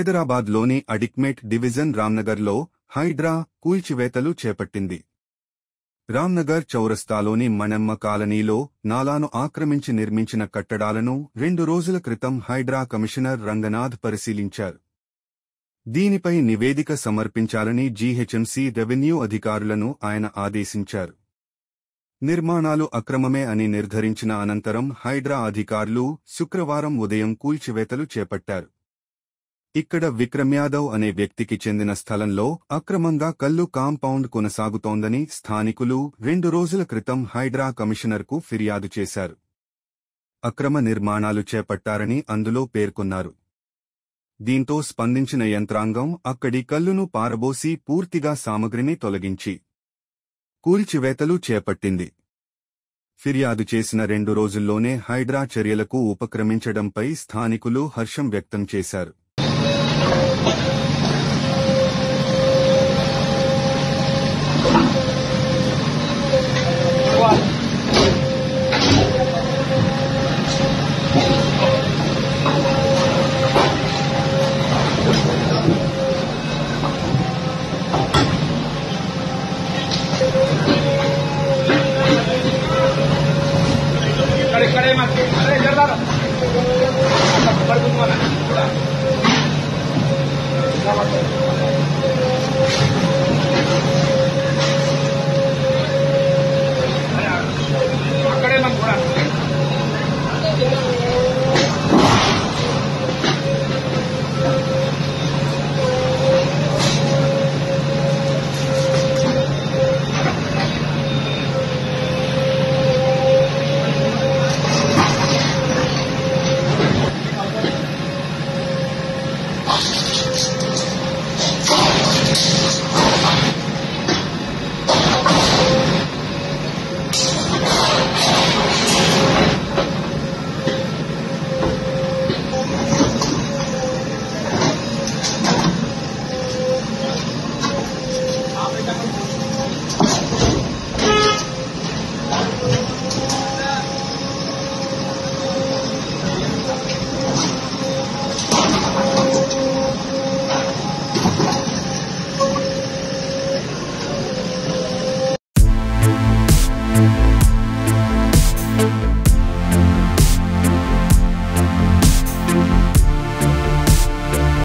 హైదరాబాద్లోని అడిక్మేట్ డివిజన్ రామ్నగర్లో హైడ్రా కూల్చివేతలు చేపట్టింది. రామ్నగర్ చౌరస్తాలోని మణెమ్మ కాలనీలో నాలాను ఆక్రమించి నిర్మించిన కట్టడాలను 2 రోజుల క్రితం హైడ్రా కమిషనర్ రంగనాథ్ పరిశీలించారు. దీనిపై నివేదిక సమర్పించాలని జీహెచ్ఎంసీ రెవెన్యూ అధికారులను ఆయన ఆదేశించారు. నిర్మాణాలు అక్రమమే అని నిర్ధారించిన అనంతరం హైడ్రా అధికారులు శుక్రవారం ఉదయం కూల్చివేతలు చేపట్టారు. ఇక్కడ విక్రమ్ యాదవ్ అనే వ్యక్తికి చెందిన స్థలంలో అక్రమంగా కల్లు కాంపౌండ్ కొనసాగుతోందని స్థానికులు 2 రోజుల క్రితం హైడ్రా కమిషనర్కు ఫిర్యాదు చేశారు. అక్రమ నిర్మాణాలు చేపట్టారని అందులో పేర్కొన్నారు. దీంతో స్పందించిన యంత్రాంగం అక్కడి కల్లును పారబోసి పూర్తిగా సామగ్రిని తొలగించి కూల్చివేతలు చేపట్టింది. ఫిర్యాదు చేసిన 2 రోజుల్లోనే హైడ్రా చర్యలకు ఉపక్రమించడంపై స్థానికులు హర్షం వ్యక్తం చేశారు. इकडे मागते अरे जरा आता पडकून मला